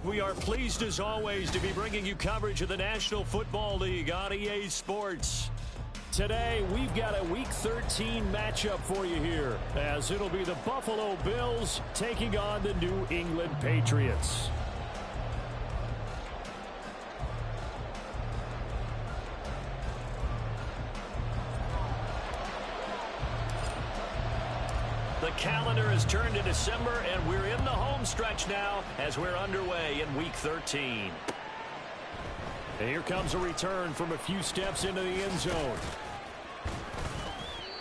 We are pleased as always to be bringing you coverage of the National Football League on EA Sports. Today, we've got a Week 13 matchup for you here, as it'll be the Buffalo Bills taking on the New England Patriots. The calendar has turned to December, and we're in the home stretch now as we're underway in Week 13. And here comes a return from a few steps into the end zone.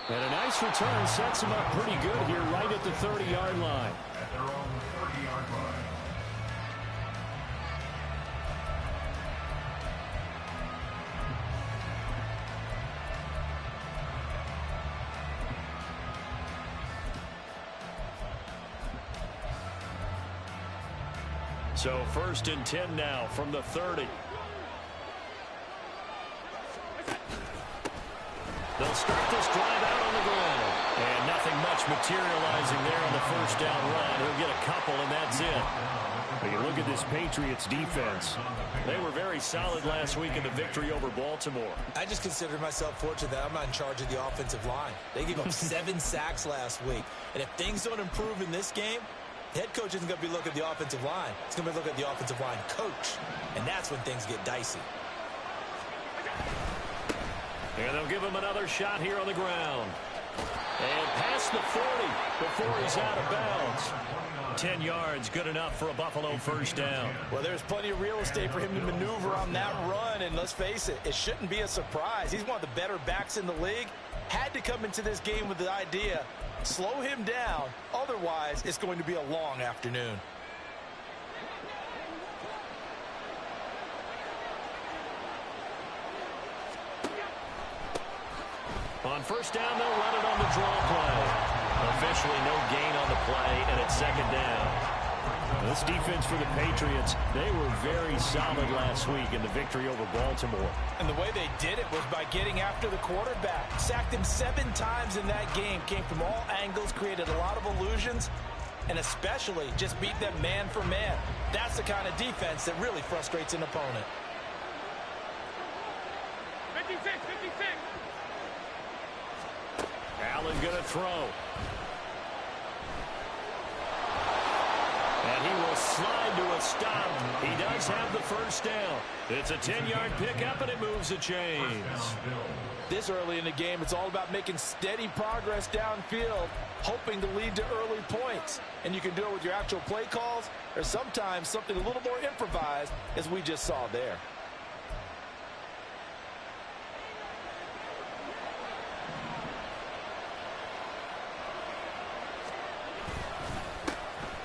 And a nice return sets him up pretty good here right at the 30-yard line. At their own 30-yard line. So 1st and 10 now from the 30. They'll start this drive out on the ground. And nothing much materializing there on the first down run. He'll get a couple, and that's it. But you look at this Patriots defense. They were very solid last week in the victory over Baltimore. I just consider myself fortunate that I'm not in charge of the offensive line. They gave up 7 sacks last week. And if things don't improve in this game, the head coach isn't going to be looking at the offensive line. He's going to be looking at the offensive line coach. And that's when things get dicey. And they'll give him another shot here on the ground. And past the 40 before he's out of bounds. 10 yards, good enough for a Buffalo first down. Well, there's plenty of real estate for him to maneuver on that run. And let's face it, it shouldn't be a surprise. He's one of the better backs in the league. Had to come into this game with the idea, slow him down. Otherwise, it's going to be a long afternoon. On first down, they'll run it on the draw play. Officially no gain on the play, and it's 2nd down. This defense for the Patriots, they were very solid last week in the victory over Baltimore. And the way they did it was by getting after the quarterback. Sacked him 7 times in that game. Came from all angles, created a lot of illusions, and especially just beat them man for man. That's the kind of defense that really frustrates an opponent. 56, 56. Allen going to throw. And he will slide to a stop. He does have the first down. It's a 10-yard pickup, and it moves the chains. This early in the game, it's all about making steady progress downfield, hoping to lead to early points. And you can do it with your actual play calls, or sometimes something a little more improvised, as we just saw there.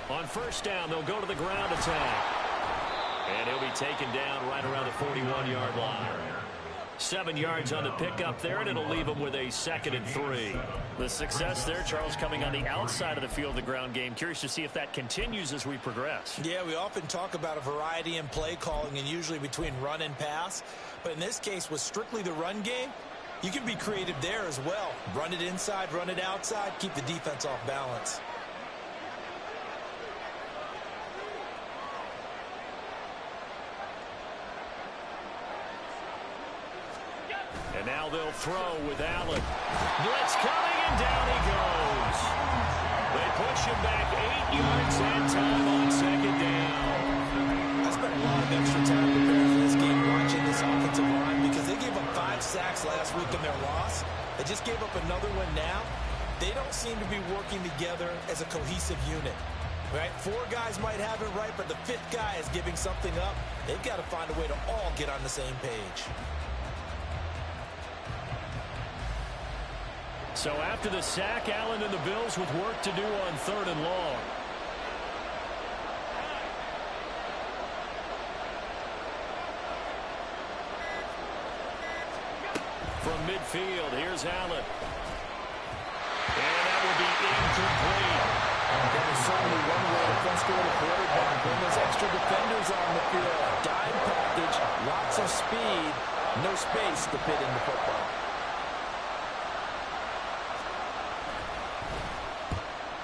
On first down, they'll go to the ground attack. And he'll be taken down right around the 41-yard line. 7 yards on the pickup there, and it'll leave him with a 2nd and 3. The success there, Charles, coming on the outside of the field, the ground game. Curious to see if that continues as we progress. Yeah, we often talk about a variety in play calling and usually between run and pass. But in this case, with strictly the run game, you can be creative there as well. Run it inside, run it outside, keep the defense off balance. And now they'll throw with Allen. Blitz coming, and down he goes. They push him back 8 yards and time on 2nd down. I spent a lot of extra time preparing for this game watching this offensive line because they gave up 5 sacks last week in their loss. They just gave up another one now. They don't seem to be working together as a cohesive unit. Right? 4 guys might have it right, but the 5th guy is giving something up. They've got to find a way to all get on the same page. So after the sack, Allen and the Bills with work to do on 3rd and long. From midfield, here's Allen. And that will be incomplete. That is certainly one way to frustrate a quarterback when there's extra defenders on the field. Dime package, lots of speed, no space to fit in the football.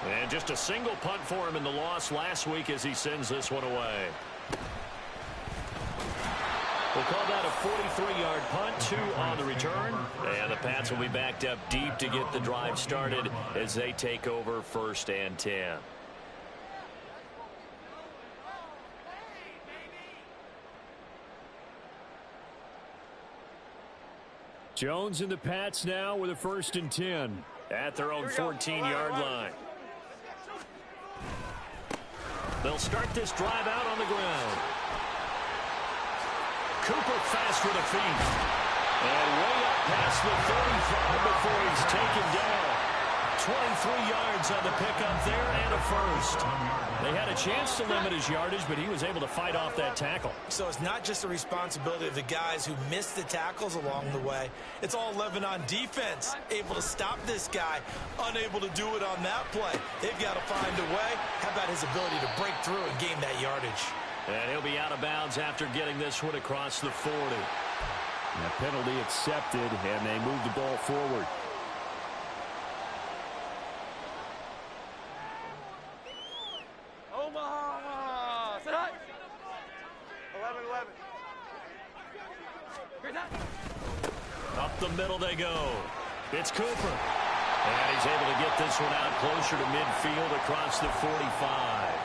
And just a single punt for him in the loss last week as he sends this one away. We'll call that a 43-yard punt, 2 on the return. And the Pats will be backed up deep to get the drive started as they take over 1st and 10. Jones and the Pats now with a 1st and 10. At their own 14-yard line. They'll start this drive out on the ground. Cooper fast for the feet. And way up past the 35 before he's taken down. 23 yards on the pickup there and a 1st. They had a chance to limit his yardage, but he was able to fight off that tackle. So it's not just the responsibility of the guys who missed the tackles along the way. It's all living on defense. Able to stop this guy, unable to do it on that play. They've got to find a way. How about his ability to break through and gain that yardage? And he'll be out of bounds after getting this one across the 40. The penalty accepted, and they move the ball forward. Omaha! Sit high! 11-11. Up the middle they go. It's Cooper. And he's able to get this one out closer to midfield across the 45.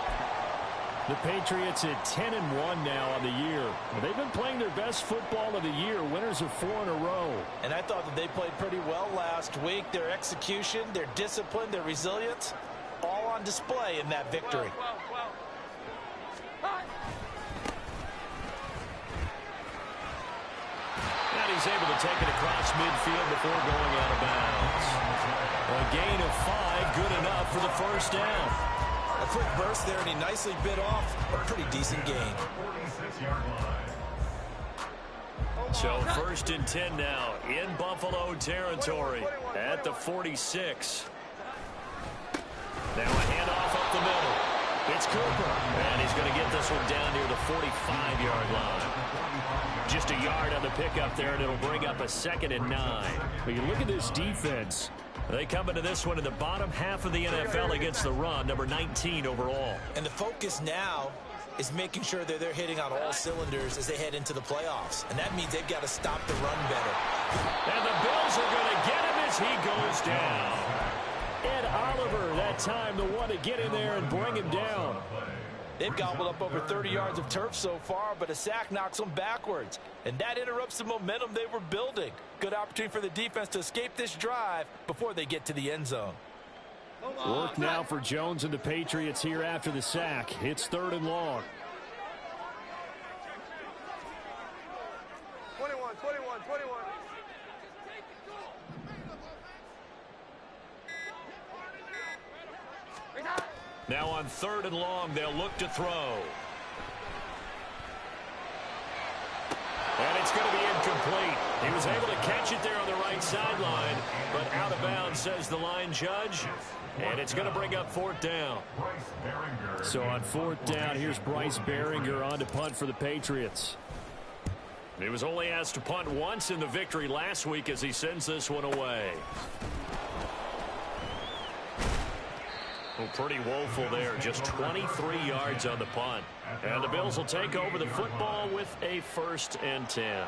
The Patriots at 10-1 now on the year. They've been playing their best football of the year. Winners of 4 in a row. And I thought that they played pretty well last week. Their execution, their discipline, their resilience, all on display in that victory. And he's able to take it across midfield before going out of bounds. A gain of 5, good enough for the 1st down. A quick burst there, and he nicely bit off a pretty decent gain. So 1st and 10 now in Buffalo territory at the 46. Now a handoff up the middle. It's Cooper. And he's going to get this one down near the 45-yard line. Just a yard on the pickup there, and it'll bring up a 2nd and 9. But you look at this defense. They come into this one in the bottom half of the NFL against the run, number 19 overall. And the focus now is making sure that they're hitting on all cylinders as they head into the playoffs. And that means they've got to stop the run better. And the Bills are going to get him as he goes down. Ed Oliver, that time, the one to get in there and bring him down. They've gobbled up over 30 yards of turf so far, but a sack knocks them backwards. And that interrupts the momentum they were building. Good opportunity for the defense to escape this drive before they get to the end zone. Work now for Jones and the Patriots here after the sack. It's 3rd and long. 21. Now on 3rd and long, they'll look to throw. And it's going to be incomplete. He was able to catch it there on the right sideline, but out of bounds, says the line judge. And it's going to bring up 4th down. So on 4th down, here's Bryce Behringer on to punt for the Patriots. He was only asked to punt once in the victory last week as he sends this one away. Well, pretty woeful there. Just 23 yards on the punt. And the Bills will take over the football with a 1st and 10.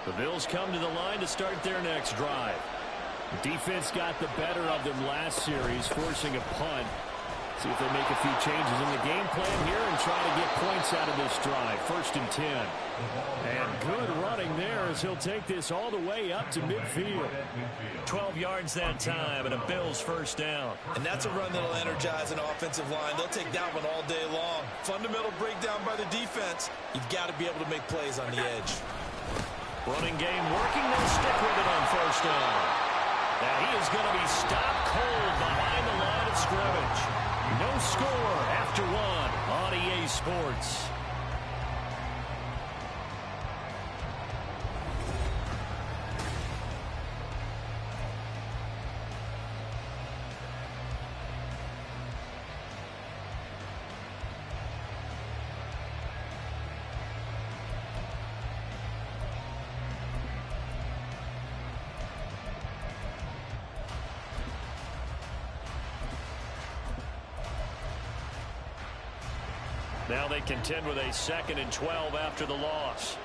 The Bills come to the line to start their next drive. The defense got the better of them last series, forcing a punt. See if they make a few changes in the game plan here and try to get points out of this drive. 1st and 10. And good running there as he'll take this all the way up to midfield. 12 yards that time and a Bills 1st down. And that's a run that'll energize an offensive line. They'll take that one all day long. Fundamental breakdown by the defense. You've got to be able to make plays on the edge. Running game working. They'll stick with it on 1st down. Now he is going to be stopped cold behind the line of scrimmage. No score after 1 on EA Sports. Now they contend with a 2nd and 12 after the loss.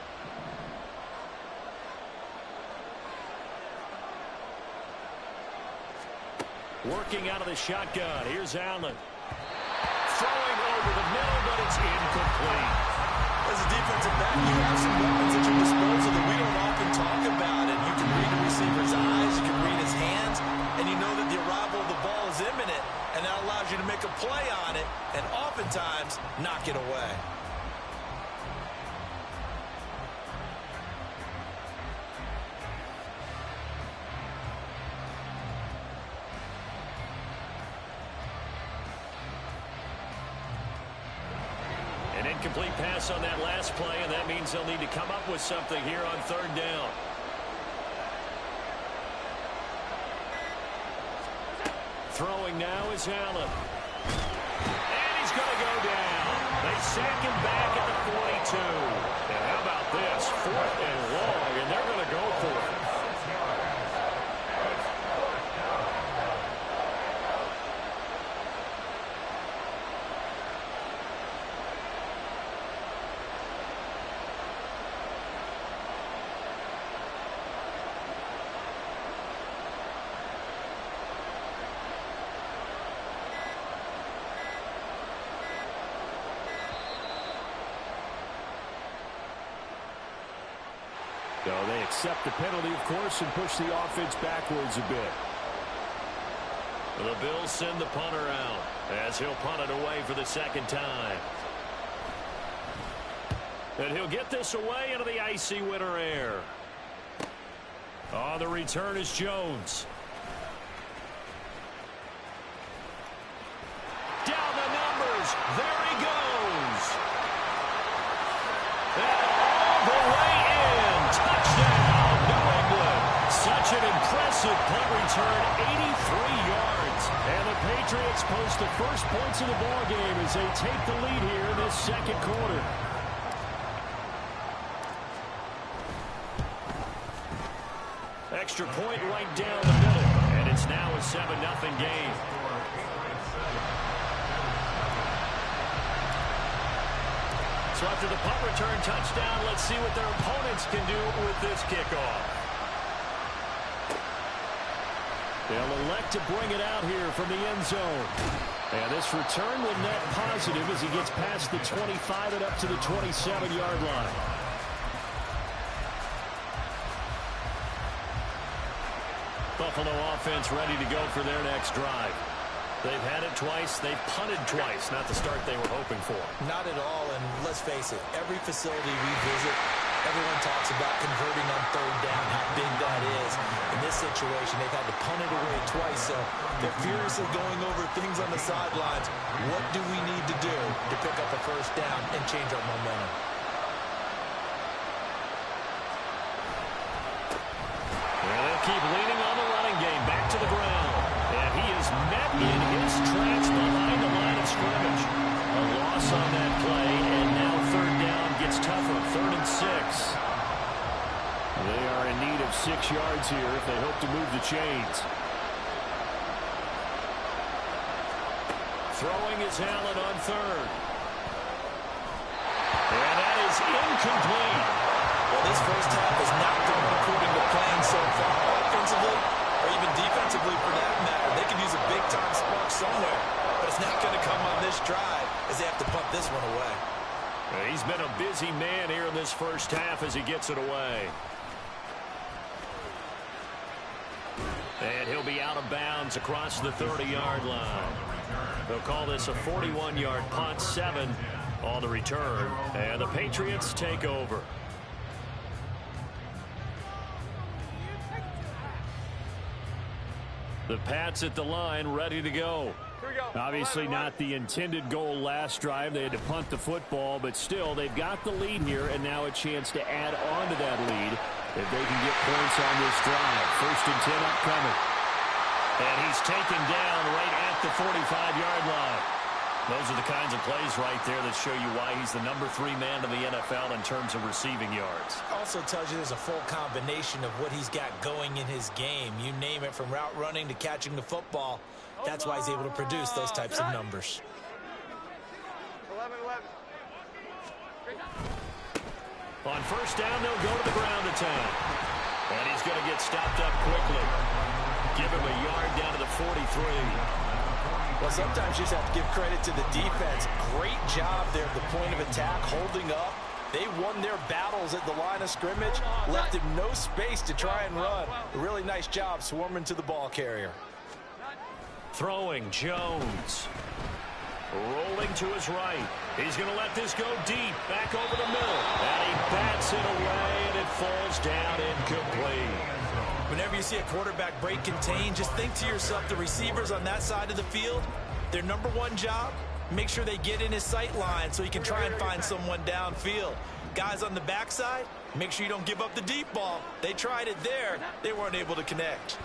Working out of the shotgun. Here's Allen. Throwing over the middle, but it's incomplete. As a defensive back, you have some weapons at your disposal that we don't often talk about. And you can read the receiver's eyes, you can read his hands, and you know that the arrival of the ball is imminent, and that allows you to make a play on it and oftentimes knock it away. An incomplete pass on that last play, and that means they'll need to come up with something here on 3rd down. Throwing now is Allen. And he's going to go down. They sack him back at the 42. And how about this? 4th and long, and they're going to go for it. So they accept the penalty, of course, and push the offense backwards a bit. The Bills send the punter out as he'll punt it away for the 2nd time. And he'll get this away into the icy winter air. On the return is Jones. Down the numbers. There he goes. And all the way in. Touchdown, New England. Such an impressive punt return, 83 yards. And the Patriots post the first points of the ballgame as they take the lead here in this 2nd quarter. Extra point right down the middle, and it's now a 7-0 game. So after the punt return touchdown, let's see what their opponents can do with this kickoff. They'll elect to bring it out here from the end zone. And this return will net positive as he gets past the 25 and up to the 27-yard line. Buffalo offense ready to go for their next drive. They've had it twice. They've punted twice. Not the start they were hoping for. Not at all, and let's face it, every facility we visit, everyone talks about converting on 3rd down, how big that is. In this situation, they've had to punt it away twice, so they're furiously going over things on the sidelines. What do we need to do to pick up a 1st down and change our momentum? Well, they'll keep leaning on the running game. Back to the ground. And he is met in his tracks behind the line of scrimmage. A loss on that play, and now 3rd down gets tougher. 3rd and 6. They are in need of 6 yards here if they hope to move the chains. Throwing is Allen on 3rd. And that is incomplete. Well, this first half has not gone according to plan so far, offensively or even defensively for that matter. They could use a big-time spark somewhere, but it's not going to come on this drive as they have to punt this one away. He's been a busy man here in this first half as he gets it away. And he'll be out of bounds across the 30-yard line. They'll call this a 41-yard punt, 7 on the return. And the Patriots take over. The Pats at the line, ready to go. Obviously not the intended goal last drive. They had to punt the football, but still, they've got the lead here, and now a chance to add on to that lead if they can get points on this drive. 1st and 10 upcoming. And he's taken down right at the 45-yard line. Those are the kinds of plays right there that show you why he's the number 3 man in the NFL in terms of receiving yards. Also tells you there's a full combination of what he's got going in his game. You name it, from route running to catching the football. That's why he's able to produce those types of numbers. 11-11. On first down, they'll go to the ground attack. And he's going to get stopped up quickly. Give him a yard down to the 43. Well, sometimes you just have to give credit to the defense. Great job there at the point of attack, holding up. They won their battles at the line of scrimmage, left him no space to try and run. A really nice job swarming to the ball carrier. Throwing, Jones. Rolling to his right. He's going to let this go deep, back over the middle. And he bats it away, and it falls down incomplete. Whenever you see a quarterback break contain, just think to yourself, the receivers on that side of the field, their number one job, make sure they get in his sight line so he can try and find someone downfield. Guys on the backside, make sure you don't give up the deep ball. They tried it there. They weren't able to connect.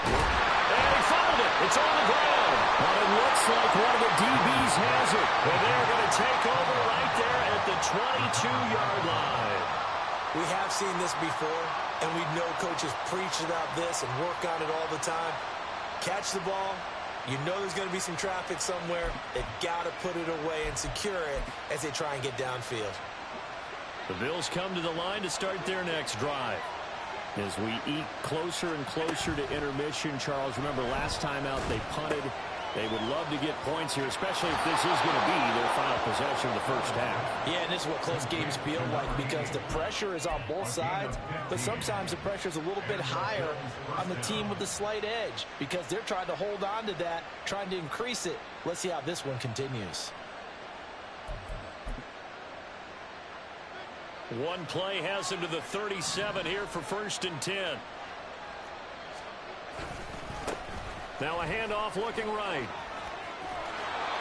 And he fouled it. It's on the ground. But it looks like one of the DBs has it. And they're going to take over right there at the 22-yard line. We have seen this before, and we know coaches preach about this and work on it all the time. Catch the ball. You know there's going to be some traffic somewhere. They've got to put it away and secure it as they try and get downfield. The Bills come to the line to start their next drive. As we eke closer and closer to intermission, Charles, remember last time out they punted. They would love to get points here, especially if this is going to be their final possession of the first half. Yeah, and this is what close games feel like because the pressure is on both sides, but sometimes the pressure is a little bit higher on the team with the slight edge because they're trying to hold on to that, trying to increase it. Let's see how this one continues. One play has him to the 37 here for 1st and 10. Now a handoff looking right.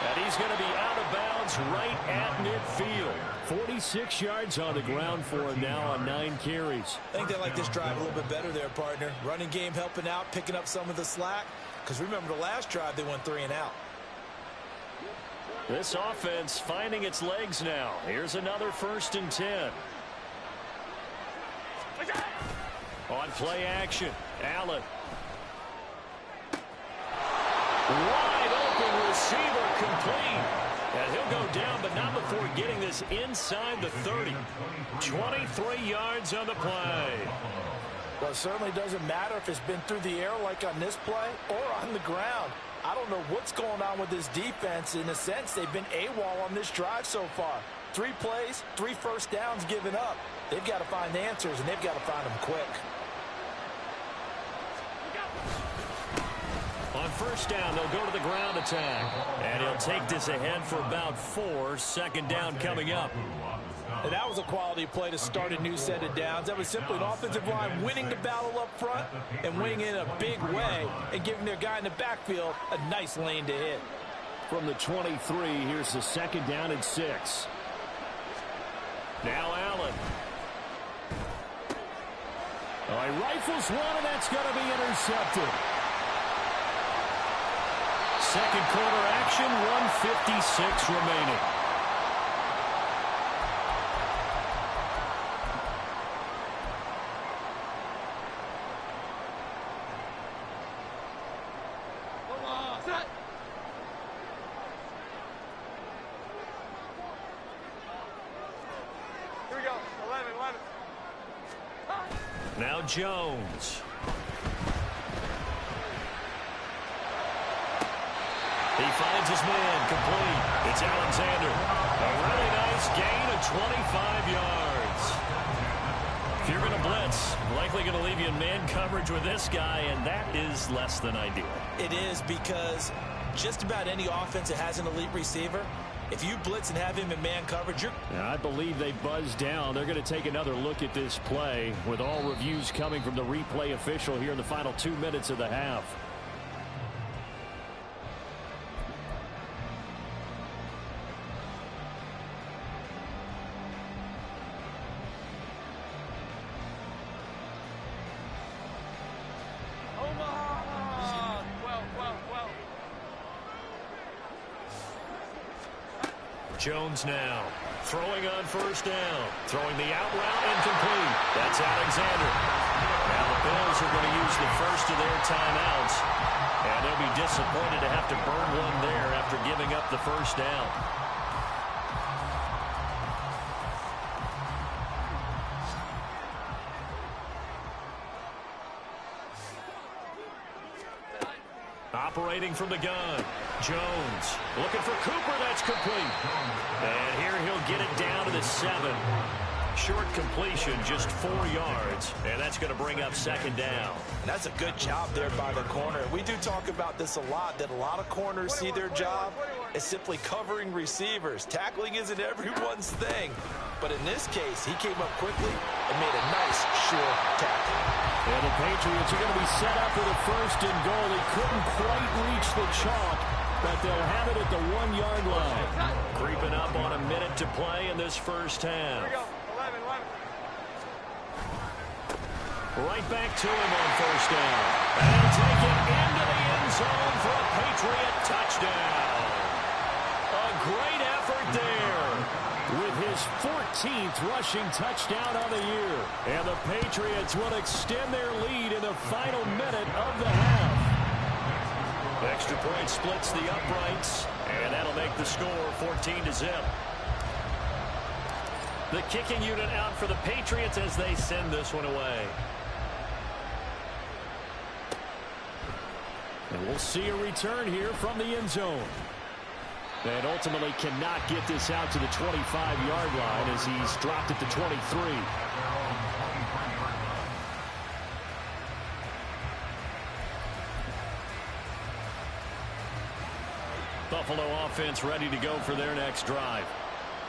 And he's going to be out of bounds right at midfield. 46 yards on the ground for him now on 9 carries. I think they like this drive a little bit better there, partner. Running game helping out, picking up some of the slack. Because remember the last drive, they went 3 and out. This offense finding its legs now. Here's another 1st and 10. On play action, Allen. Wide open receiver complete. And he'll go down, but not before getting this inside the 30. 23 yards on the play. Well, it certainly doesn't matter if it's been through the air like on this play or on the ground. I don't know what's going on with this defense. In a sense, they've been AWOL on this drive so far. 3 plays, 3 first downs given up. They've got to find answers, and they've got to find them quick. On first down, they'll go to the ground attack. And he'll take this ahead for about 4. 2nd down coming up. And that was a quality play to start a new set of downs. That was simply an offensive line winning the battle up front and winning in a big way and giving their guy in the backfield a nice lane to hit. From the 23, here's the 2nd down and 6. Now Allen. Oh, he rifles one, and that's going to be intercepted. 2nd quarter action, 1:56 remaining. Here we go. 11. Now Jones. He finds his man complete. It's Alexander. A really nice gain of 25 yards. If you're going to blitz, likely going to leave you in man coverage with this guy, and that is less than ideal. It is because just about any offense that has an elite receiver, if you blitz and have him in man coverage, you're... I believe they buzzed down. They're going to take another look at this play with all reviews coming from the replay official here in the final 2 minutes of the half. Jones now throwing on first down. Throwing the out route incomplete. That's Alexander. Now the Bills are going to use the first of their timeouts. And they'll be disappointed to have to burn one there after giving up the first down. Operating from the gun. Jones looking for Cooper. That's complete. And here he'll get it down to the 7. Short completion, just 4 yards. And that's going to bring up second down. And that's a good job there by the corner. We do talk about this a lot, that a lot of corners see their job as simply covering receivers. Tackling isn't everyone's thing. But in this case, he came up quickly and made a nice, short tackle. And the Patriots are going to be set up with a 1st and goal. He couldn't quite reach the chalk, but they'll have it at the 1-yard line. Creeping up on a minute to play in this first half. Right back to him on 1st down. And he'll take it into the end zone for a Patriot touchdown. A great effort there. With his 14th rushing touchdown on the year. And the Patriots will extend their lead in the final minute of the half. Extra point splits the uprights, and that'll make the score 14-0. The kicking unit out for the Patriots as they send this one away. And we'll see a return here from the end zone. And ultimately cannot get this out to the 25-yard line as he's dropped it to 23. Buffalo offense ready to go for their next drive.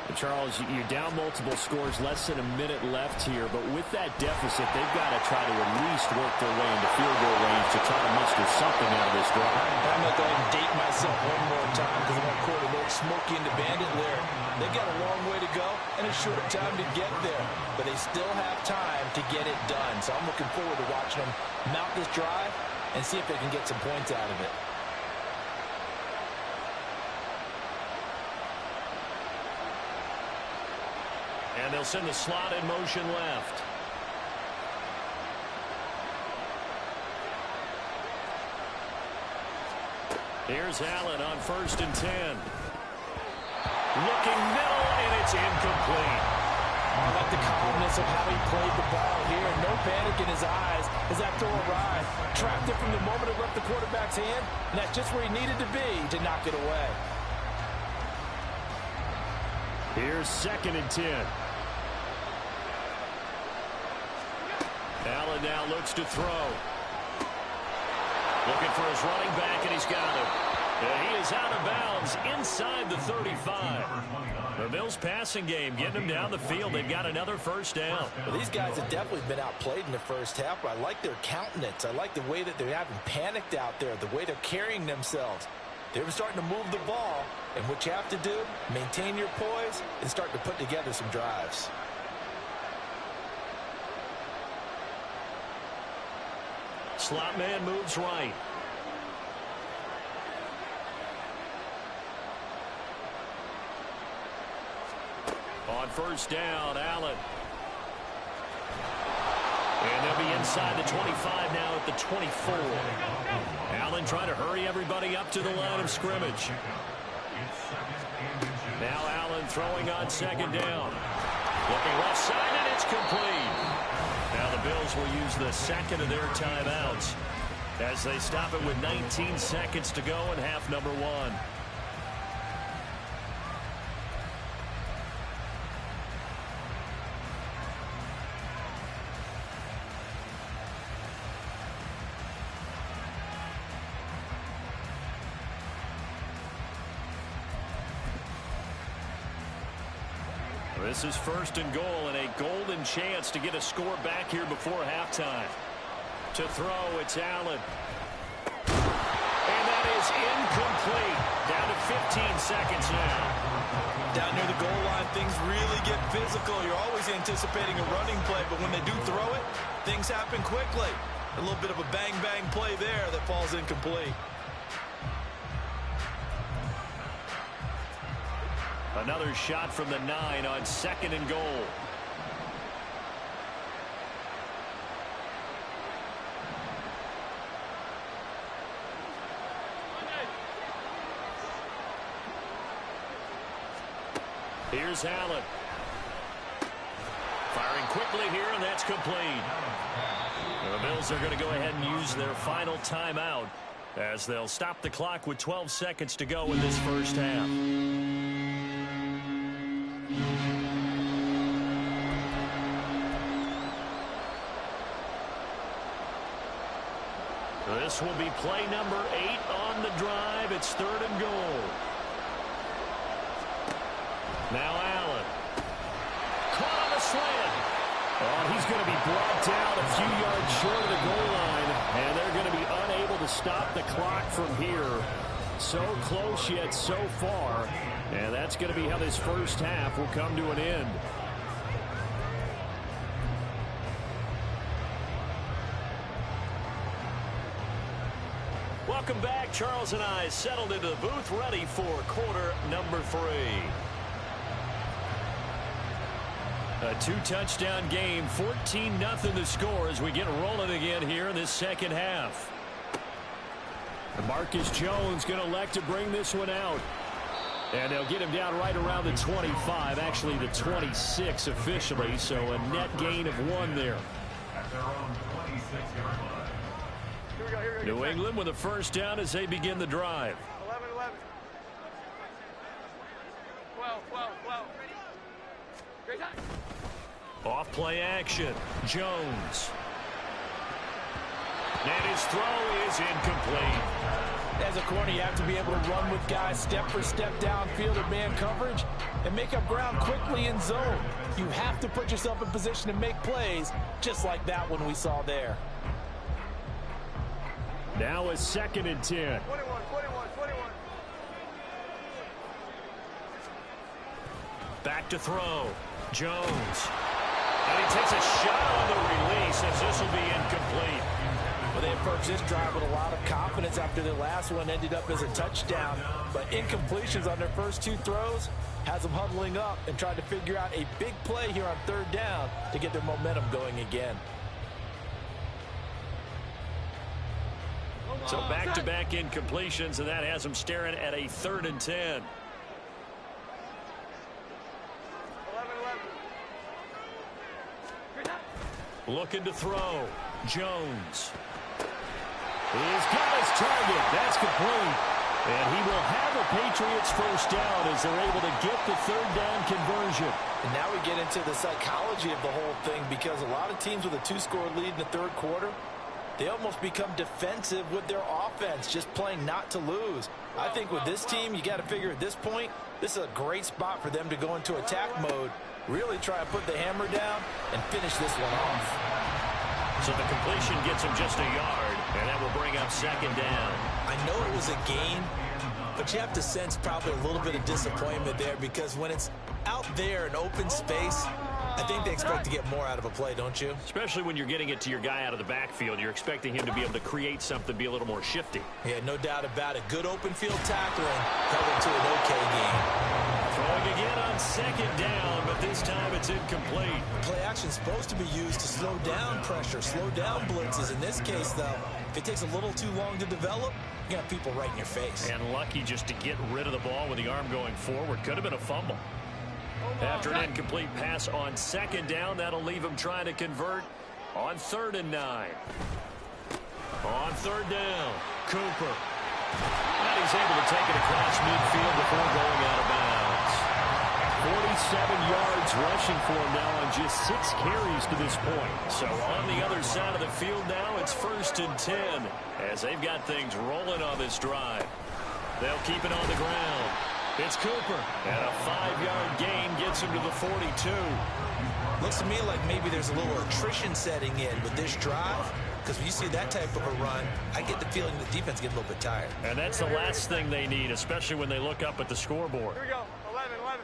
And Charles, you're down multiple scores, less than a minute left here, but with that deficit, they've got to try to at least work their way into field goal range to try to muster something out of this drive. I'm going to go ahead and date myself one more time because I want to quote a little Smokey and the Bandit lyric. They've got a long way to go and a short time to get there, but they still have time to get it done. So I'm looking forward to watching them mount this drive and see if they can get some points out of it. And they'll send the slot in motion left. Here's Allen on 1st and 10. Looking middle, and it's incomplete. I like the calmness of how he played the ball here. No panic in his eyes as that throw arrived. Trapped it from the moment it left the quarterback's hand, and that's just where he needed to be to knock it away. Here's 2nd and 10. Allen now looks to throw. Looking for his running back, and he's got him. And he is out of bounds inside the 35. The Bills passing game getting him down the field. They've got another 1st down. Well, these guys have definitely been outplayed in the first half, but I like their countenance. I like the way that they haven't panicked out there, the way they're carrying themselves. They're starting to move the ball, and what you have to do, maintain your poise and start to put together some drives. Slot man moves right. On 1st down, Allen. And they'll be inside the 25 now at the 24. Allen trying to hurry everybody up to the line of scrimmage. Now Allen throwing on 2nd down. Looking left side, and it's complete. Now the Bills will use the 2nd of their timeouts as they stop it with 19 seconds to go in half number 1. This is 1st and goal and a golden chance to get a score back here before halftime. To throw, it's Allen. And that is incomplete. Down to 15 seconds now. Down near the goal line, things really get physical. You're always anticipating a running play, but when they do throw it, things happen quickly. A little bit of a bang-bang play there that falls incomplete. Another shot from the 9 on 2nd and goal. Here's Allen. Firing quickly here, and that's complete. The Bills are going to go ahead and use their final timeout as they'll stop the clock with 12 seconds to go in this first half. This will be play number 8 on the drive. It's 3rd and goal. Now Allen. Caught on the slant. Oh, he's going to be brought down a few yards short of the goal line, and they're going to be unable to stop the clock from here. So close yet so far, and that's going to be how this first half will come to an end. Welcome back. Charles and I settled into the booth, ready for quarter number 3. A 2-touchdown game, 14-0 the score as we get rolling again here in this second half. And Marcus Jones going to elect to bring this one out. And they'll get him down right around the 25, actually the 26 officially, so a net gain of 1 there. New England with a first down as they begin the drive. 11. 12. Great time. Off play action. Jones. And his throw is incomplete. As a corner, you have to be able to run with guys step for step downfield in man coverage and make up ground quickly in zone. You have to put yourself in position to make plays just like that one we saw there. Now a 2nd and 10. 21. Back to throw. Jones. And he takes a shot on the release as this will be incomplete. Well, they approached this drive with a lot of confidence after their last one ended up as a touchdown. But incompletions on their first 2 throws has them huddling up and trying to figure out a big play here on 3rd down to get their momentum going again. So back-to-back incompletions, and that has them staring at a 3rd and 10. 11. Great time. Looking to throw. Jones. He's got his target. That's complete. And he will have a Patriots first down as they're able to get the 3rd down conversion. And now we get into the psychology of the whole thing, because a lot of teams with a 2-score lead in the 3rd quarter, they almost become defensive with their offense, just playing not to lose. I think with this team, you got to figure at this point, this is a great spot for them to go into attack mode, really try to put the hammer down and finish this one off. So the completion gets him just a yard, and that will bring up 2nd down. I know it was a gain, but you have to sense probably a little bit of disappointment there, because when it's out there in open space, I think they expect to get more out of a play, don't you? Especially when you're getting it to your guy out of the backfield. You're expecting him to be able to create something, be a little more shifty. Yeah, no doubt about it. Good open field tackling held into an okay game. Throwing again on 2nd down, but this time it's incomplete. Play action's supposed to be used to slow down pressure, slow down blitzes. In this case, though, if it takes a little too long to develop, you got people right in your face. And lucky just to get rid of the ball with the arm going forward. Could have been a fumble. After an incomplete pass on 2nd down, that'll leave him trying to convert on 3rd and 9. On 3rd down, Cooper. And he's able to take it across midfield before going out of bounds. 47 yards rushing for him now on just 6 carries to this point. So on the other side of the field now, it's 1st and 10 as they've got things rolling on this drive. They'll keep it on the ground. It's Cooper, and a 5-yard gain gets him to the 42. Looks to me like maybe there's a little attrition setting in with this drive, because when you see that type of a run, I get the feeling the defense gets a little bit tired. And that's the last thing they need, especially when they look up at the scoreboard. Here we go. 11.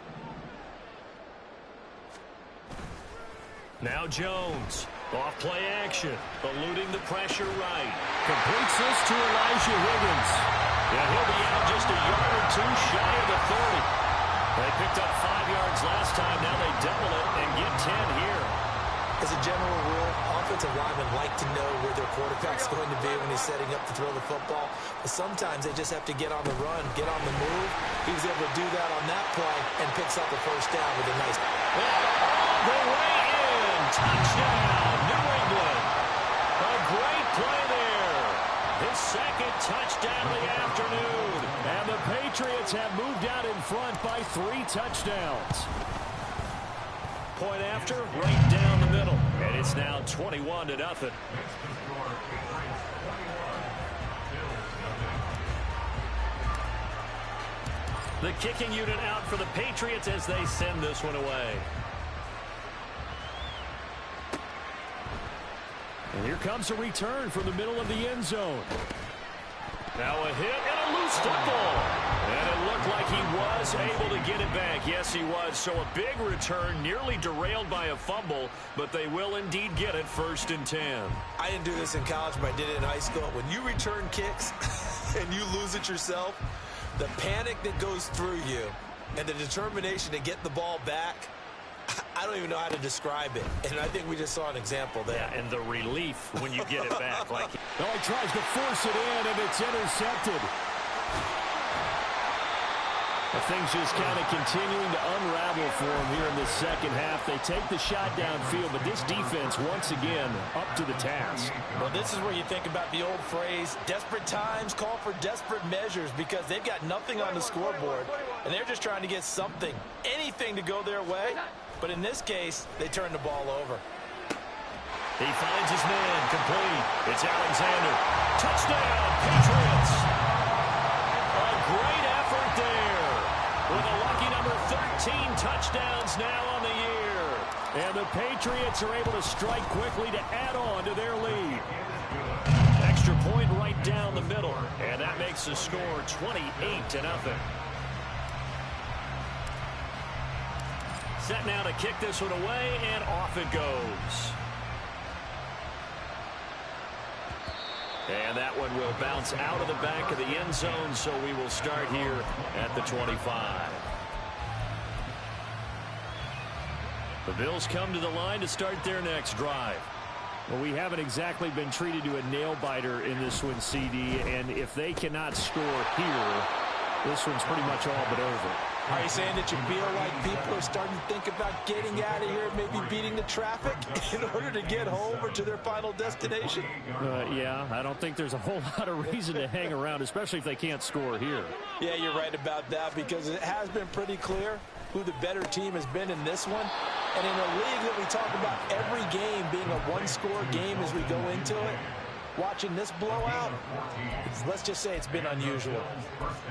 Now Jones, off play action, eluding the pressure right. Completes this to Elijah Higgins. Yeah, he'll be out just a yard or 2 shy of the 30. They picked up 5 yards last time. Now they double it and get 10 here. As a general rule, offensive linemen like to know where their quarterback's going to be when he's setting up to throw the football. But sometimes they just have to get on the run, get on the move. He was able to do that on that play and picks up the first down with a nice... All the way in. Touchdown, New England. A great play there. His 2nd touchdown Patriots have moved out in front by 3 touchdowns. Point after, right down the middle. And it's now 21-0. The kicking unit out for the Patriots as they send this one away. And here comes a return from the middle of the end zone. Now a hit and a loose football. And it looked like he was able to get it back. Yes, he was. So a big return, nearly derailed by a fumble, but they will indeed get it 1st and 10. I didn't do this in college, but I did it in high school. When you return kicks and you lose it yourself, the panic that goes through you and the determination to get the ball back, I don't even know how to describe it. And I think we just saw an example there. Yeah, and the relief when you get it back. Like, well, he tries to force it in, and it's intercepted. Things just kind of continuing to unravel for him here in the second half. They take the shot downfield, but this defense, once again, up to the task. Well, this is where you think about the old phrase, desperate times call for desperate measures, because they've got nothing on the scoreboard, and they're just trying to get something, anything to go their way. But in this case, they turn the ball over. He finds his man, complete. It's Alexander. Touchdown, Patriots. A great effort there. With a lucky number 13 touchdowns now on the year. And the Patriots are able to strike quickly to add on to their lead. Extra point right down the middle. And that makes the score 28-0. Set now to kick this one away, and off it goes. And that one will bounce out of the back of the end zone, so we will start here at the 25. The Bills come to the line to start their next drive. Well, we haven't exactly been treated to a nail-biter in this one, CD, and if they cannot score here, this one's pretty much all but over. Are you saying that you feel like people are starting to think about getting out of here, maybe beating the traffic in order to get home or to their final destination? Yeah, I don't think there's a whole lot of reason to hang around, especially if they can't score here. Yeah, you're right about that, because it has been pretty clear who the better team has been in this one. And in a league that we talk about every game being a one-score game as we go into it, watching this blowout, let's just say it's been unusual.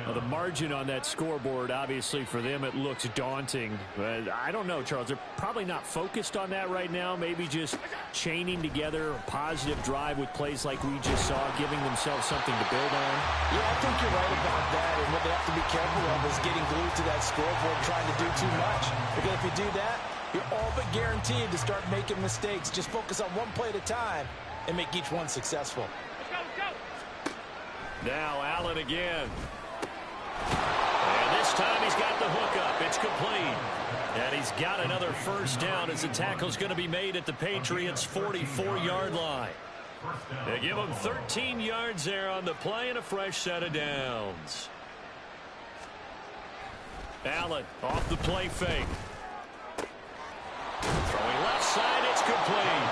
Well, the margin on that scoreboard, obviously for them, it looks daunting. But I don't know, Charles. They're probably not focused on that right now. Maybe just chaining together a positive drive with plays like we just saw, giving themselves something to build on. Yeah, I think you're right about that. And what they have to be careful of is getting glued to that scoreboard, trying to do too much. Because if you do that, you're all but guaranteed to start making mistakes. Just focus on one play at a time and make each one successful. Now Allen again. And this time he's got the hook up. It's complete. And he's got another first down as the tackle's going to be made at the Patriots' 44-yard line. They give him 13 yards there on the play and a fresh set of downs. Allen off the play fake. Throwing left side, it's complete.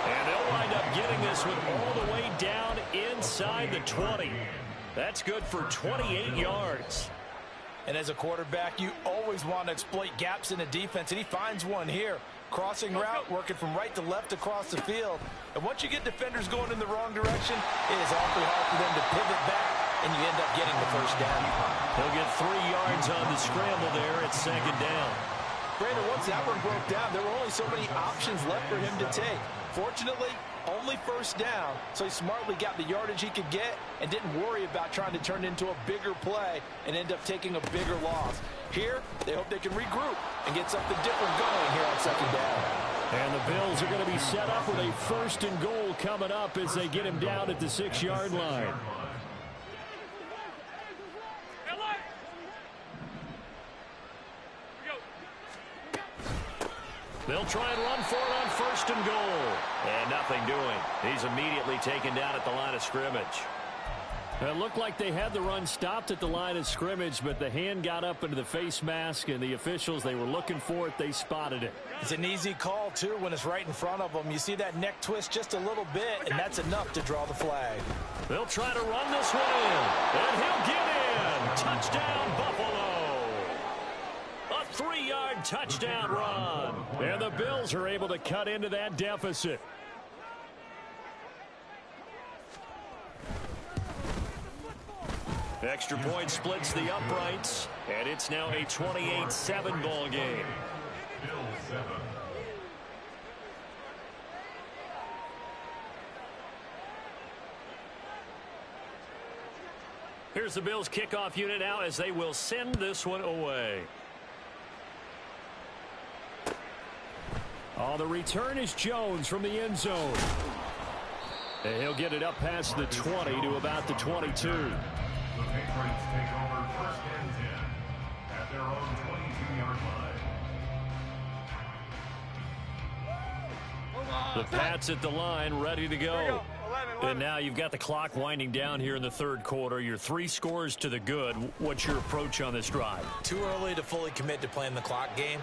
And they'll wind up getting this one all the way down inside the 20. That's good for 28 yards. And as a quarterback, you always want to exploit gaps in the defense, and he finds one here. Crossing route, working from right to left across the field. And once you get defenders going in the wrong direction, it is awfully hard for them to pivot back, and you end up getting the first down. He'll get 3 yards on the scramble there at second down. Brandon, once that one broke down, there were only so many options left for him to take. Fortunately, only first down, so he smartly got the yardage he could get and didn't worry about trying to turn it into a bigger play and end up taking a bigger loss. Here, they hope they can regroup and get something different going here on second down. And the Bills are going to be set up with a 1st and goal coming up as they get him down at the 6-yard line. They'll try and run for it on 1st and goal. And nothing doing. He's immediately taken down at the line of scrimmage. It looked like they had the run stopped at the line of scrimmage, but the hand got up into the face mask, and the officials, they were looking for it. They spotted it. It's an easy call, too, when it's right in front of them. You see that neck twist just a little bit, and that's enough to draw the flag. They'll try to run this one in, and he'll get in. Touchdown, Buffalo. A 3-yard touchdown run. And the Bills are able to cut into that deficit. Extra point splits the uprights, and it's now a 28-7 ball game. Here's the Bills kickoff unit now as they will send this one away. Oh, the return is Jones from the end zone. And he'll get it up past the 20 to about the 22. The Patriots take over first and 10 at their own 22-yard line. The Pats at the line, ready to go. And now you've got the clock winding down here in the third quarter. You're 3 scores to the good. What's your approach on this drive? Too early to fully commit to playing the clock game.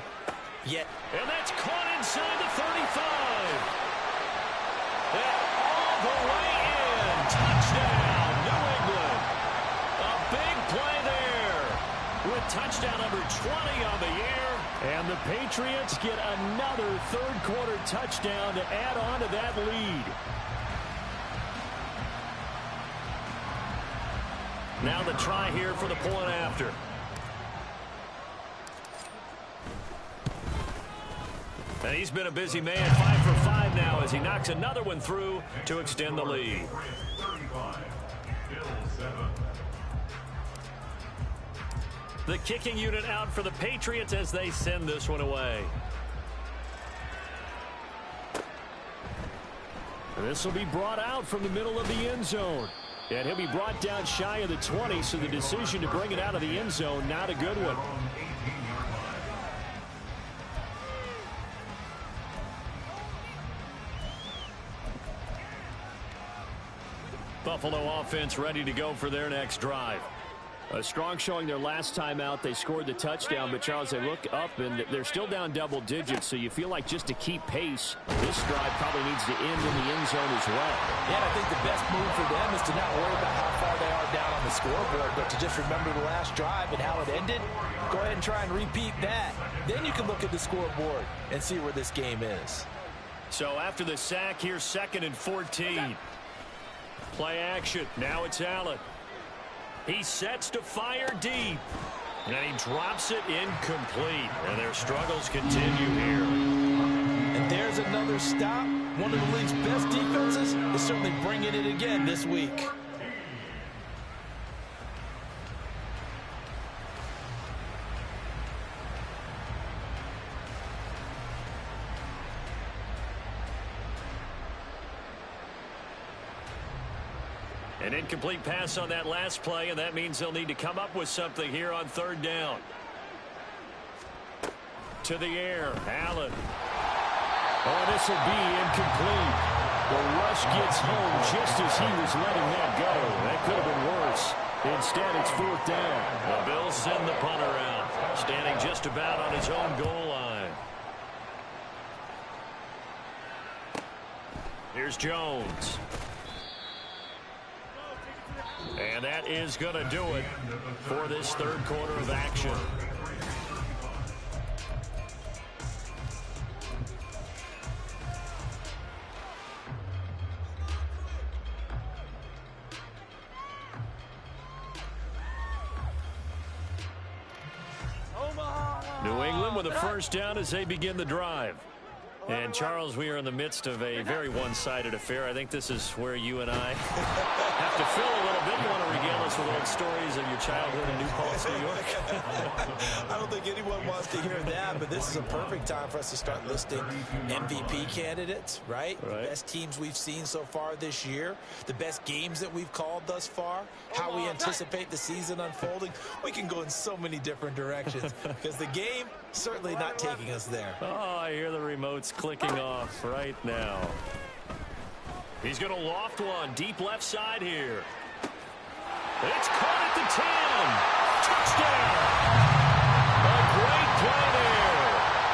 Yet. And that's caught inside the 35. And all the way in. Touchdown, New England. A big play there with touchdown number 20 on the year. And the Patriots get another third quarter touchdown to add on to that lead. Now the try here for the point after. And he's been a busy man, 5 for 5 now as he knocks another one through to extend the lead. The kicking unit out for the Patriots as they send this one away. This will be brought out from the middle of the end zone. And he'll be brought down shy of the 20, so the decision to bring it out of the end zone, not a good one. Buffalo offense ready to go for their next drive. A strong showing their last time out. They scored the touchdown, but Charles, they look up and they're still down double digits, so you feel like just to keep pace, this drive probably needs to end in the end zone as well. Yeah, I think the best move for them is to not worry about how far they are down on the scoreboard, but to just remember the last drive and how it ended. Go ahead and try and repeat that. Then you can look at the scoreboard and see where this game is. So after the sack, here's 2nd and 14. Play action. Now it's Allen. He sets to fire deep. And he drops it incomplete. And their struggles continue here. And there's another stop. One of the league's best defenses is certainly bringing it again this week. An incomplete pass on that last play, and that means they'll need to come up with something here on 3rd down. To the air, Allen. Oh, this will be incomplete. The rush gets home just as he was letting that go. That could have been worse. Instead, it's 4th down. The Bills send the punter out, standing just about on his own goal line. Here's Jones. And that is going to do it for this third quarter of action. New England with a first down as they begin the drive. And, Charles, we are in the midst of a very one-sided affair. I think this is where you and I have to fill a little bit. You want to regale us with old stories of your childhood in New Paltz, New York? I don't think anyone wants to hear that, but this is a perfect time for us to start listing MVP candidates, right? The best teams we've seen so far this year, the best games that we've called thus far, how we anticipate the season unfolding. We can go in so many different directions because the game certainly not taking us there. Oh, I hear the remotes clicking off right now. He's going to loft one deep left side here. It's caught at the 10. Touchdown. A great play there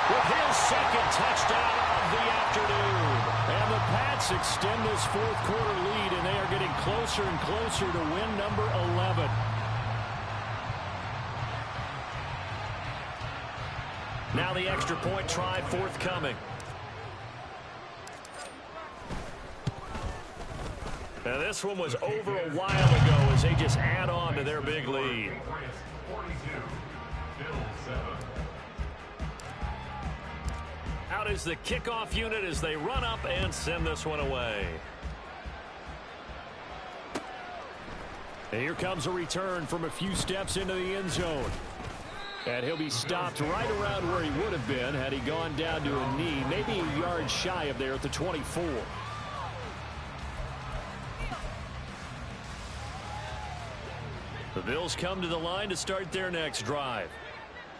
with his 2nd touchdown of the afternoon. And the Pats extend this fourth quarter lead, and they are getting closer and closer to win number 11. Now the extra point try forthcoming. Now this one was over a while ago as they just add on to their big lead. Out is the kickoff unit as they run up and send this one away. And here comes a return from a few steps into the end zone. And he'll be stopped right around where he would have been had he gone down to a knee, maybe a yard shy of there at the 24. The Bills come to the line to start their next drive.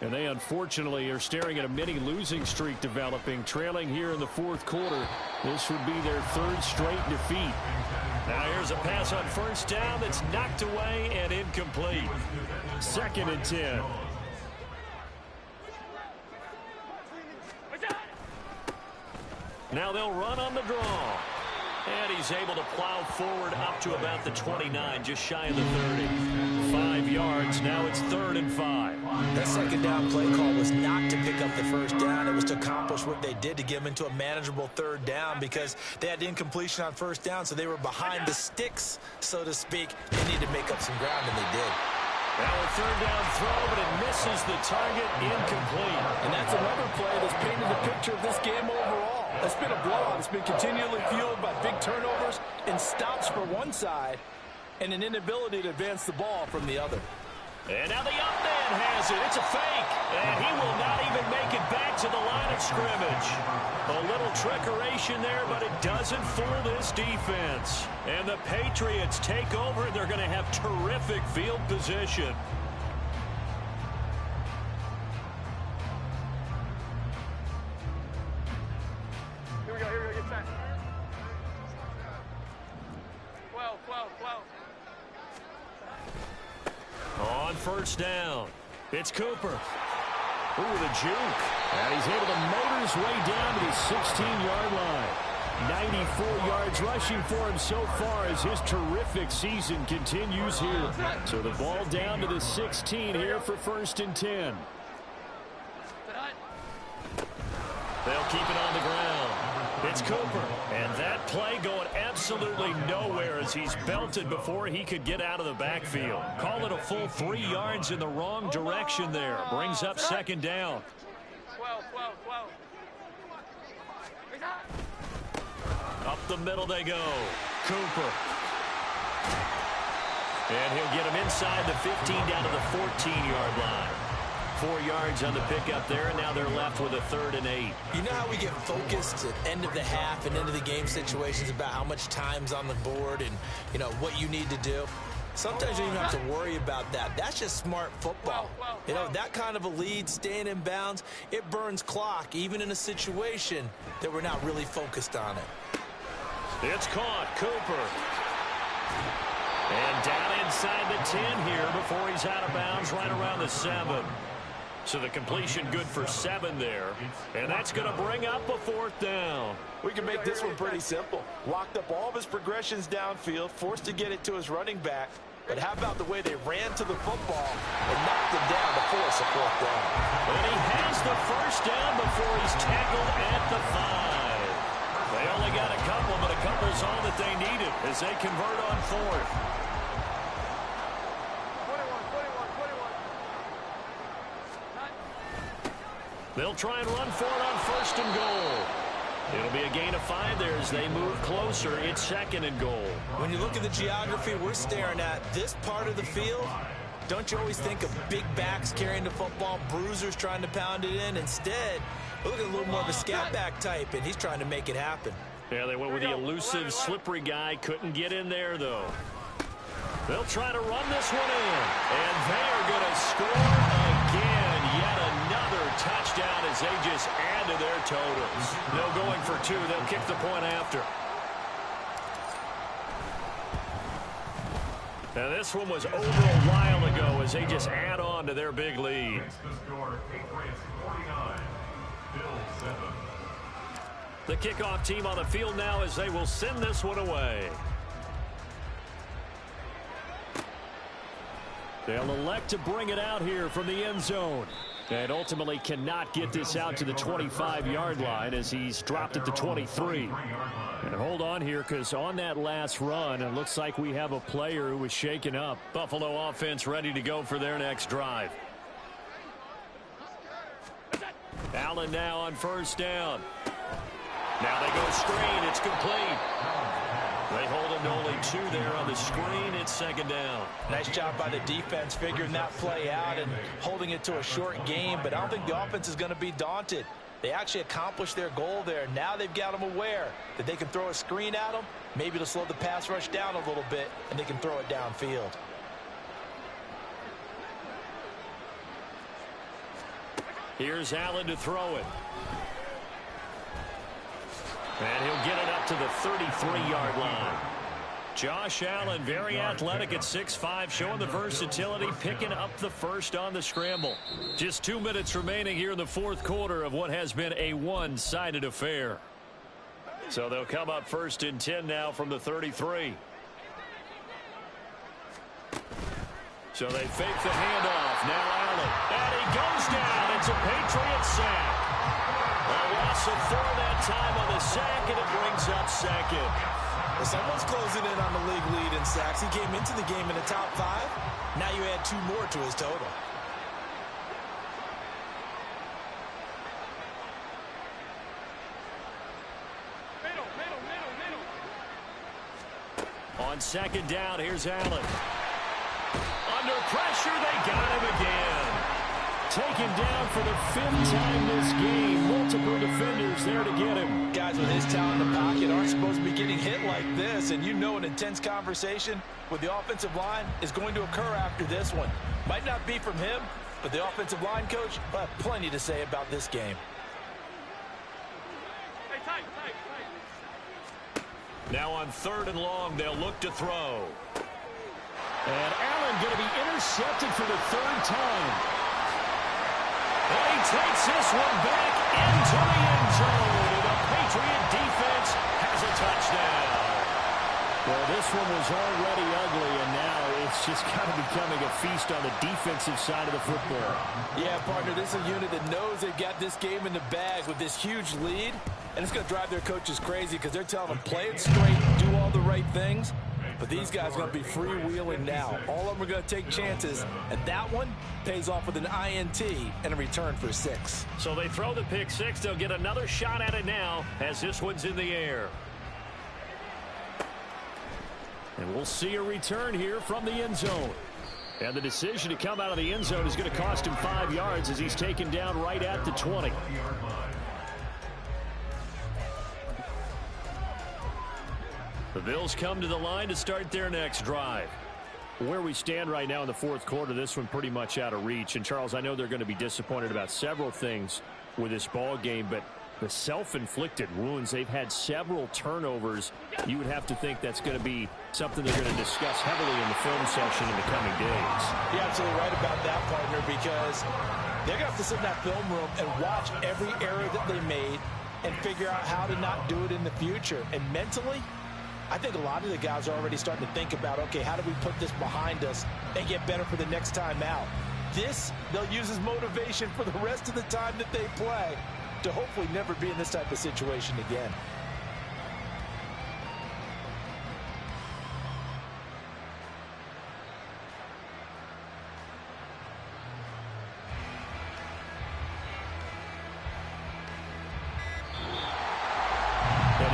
And they unfortunately are staring at a mini losing streak developing, trailing here in the fourth quarter. This would be their third straight defeat. Now here's a pass on first down that's knocked away and incomplete. 2nd and 10. Now they'll run on the draw. And he's able to plow forward up to about the 29, just shy of the 30. 5 yards. Now it's 3rd and 5. That second down play call was not to pick up the first down. It was to accomplish what they did to get them into a manageable 3rd down because they had incompletion on first down, so they were behind the sticks, so to speak. They needed to make up some ground, and they did. Now a 3rd down throw, but it misses the target, incomplete. And that's another play that's painted the picture of this game overall. It's been a blowout. It's been continually fueled by big turnovers and stops for one side and an inability to advance the ball from the other. And now the up man has it. It's a fake. And he will not even make it back to the line of scrimmage. A little trickeration there, but it doesn't fool this defense. And the Patriots take over. They're going to have terrific field position. Here we go, get set. 12. On first down, it's Cooper. Ooh, the juke. And he's able to motor his way down to the 16-yard line. 94 yards rushing for him so far as his terrific season continues here. So the ball down to the 16 here for 1st and 10. They'll keep it on the ground. It's Cooper. And that play going absolutely nowhere as he's belted before he could get out of the backfield. Call it a full 3 yards in the wrong direction there. Brings up 2nd down. 12. Up the middle they go. Cooper. And he'll get him inside the 15 down to the 14-yard line. 4 yards on the pickup there, and now they're left with a 3rd and 8. You know how we get focused at end of the half and end of the game situations about how much time's on the board and, you know, what you need to do? Sometimes you don't even have to worry about that. That's just smart football. You know, that kind of a lead, staying in bounds, it burns clock, even in a situation that we're not really focused on it. It's caught. Cooper. And down inside the 10 here before he's out of bounds right around the 7. So the completion good for 7 there. And that's going to bring up a 4th down. We can make this one pretty simple. Locked up all of his progressions downfield, forced to get it to his running back. But how about the way they ran to the football and knocked him down to force a 4th down? And he has the 1st down before he's tackled at the 5. They only got a couple, but a couple's all that they needed as they convert on 4th. 21. They'll try and run for it on 1st and goal. It'll be a gain of 5 there as they move closer. It's 2nd and goal. When you look at the geography we're staring at, this part of the field, don't you always think of big backs carrying the football, bruisers trying to pound it in? Instead, look at a little more of a scat back type, and he's trying to make it happen. Yeah, they went with the elusive, slippery guy. Couldn't get in there, though. They'll try to run this one in. And they are going to score again. Yet another touchdown as they just add to their totals. No going for 2. They'll kick the point after. Now this one was over a while ago as they just add on to their big lead. The kickoff team on the field now as they will send this one away. They'll elect to bring it out here from the end zone. And ultimately cannot get this out to the 25-yard line as he's dropped at the 23. And hold on here, because on that last run, it looks like we have a player who was shaken up. Buffalo offense ready to go for their next drive. Allen now on first down. Now they go screen. It's complete. They hold him to only 2 there on the screen. It's second down. Nice job by the defense figuring that play out and holding it to a short game, but I don't think the offense is going to be daunted. They actually accomplished their goal there. Now they've got them aware that they can throw a screen at them, maybe to slow the pass rush down a little bit, and they can throw it downfield. Here's Allen to throw it. And he'll get it up to the 33-yard line. Josh Allen, very athletic at 6'5", showing the versatility, picking up the first on the scramble. Just 2 minutes remaining here in the fourth quarter of what has been a one-sided affair. So they'll come up first and 10 now from the 33. So they fake the handoff. Now Allen. And he goes down. It's a Patriot sack. A loss of 4 that time on the sack, and it brings up second. Well, someone's closing in on the league lead in sacks. He came into the game in the top 5. Now you add 2 more to his total. On second down, here's Allen. Under pressure, they got him again. Taken down for the 5th time this game. Multiple defenders there to get him. Guys with his talent in the pocket aren't supposed to be getting hit like this, and you know an intense conversation with the offensive line is going to occur after this one. Might not be from him, but the offensive line coach will have plenty to say about this game. Now on 3rd and long, they'll look to throw. And Allen going to be intercepted for the 3rd time. And he takes this one back into the end zone. And the Patriot defense has a touchdown. Well, this one was already ugly, and now it's just kind of becoming a feast on the defensive side of the football. Yeah, partner, this is a unit that knows they've got this game in the bag with this huge lead, and it's going to drive their coaches crazy because they're telling them play it straight, do all the right things. But these guys are going to be freewheeling now. All of them are going to take chances, and that one pays off with an INT and a return for 6. So they throw the pick 6. They'll get another shot at it now as this one's in the air. And we'll see a return here from the end zone. And the decision to come out of the end zone is going to cost him 5 yards as he's taken down right at the 20. The Bills come to the line to start their next drive. Where we stand right now in the fourth quarter, this one pretty much out of reach. And, Charles, I know they're going to be disappointed about several things with this ball game, but the self-inflicted wounds, they've had several turnovers. You would have to think that's going to be something they're going to discuss heavily in the film session in the coming days. You're absolutely right about that, partner, because they're going to have to sit in that film room and watch every error that they made and figure out how to not do it in the future. And mentally, I think a lot of the guys are already starting to think about, okay, how do we put this behind us and get better for the next time out? This, they'll use as motivation for the rest of the time that they play to hopefully never be in this type of situation again.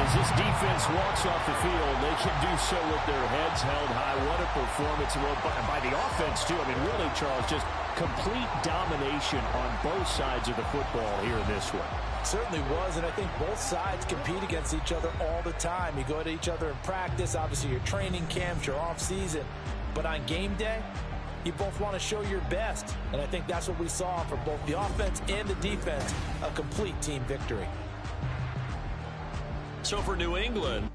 As this defense walks off the field, they can do so with their heads held high. What a performance by the offense, too. I mean, really, Charles, just complete domination on both sides of the football here in this one. Certainly was, and I think both sides compete against each other all the time. You go to each other in practice, obviously your training camps, your off-season. But on game day, you both want to show your best. And I think that's what we saw from both the offense and the defense, a complete team victory. So for New England,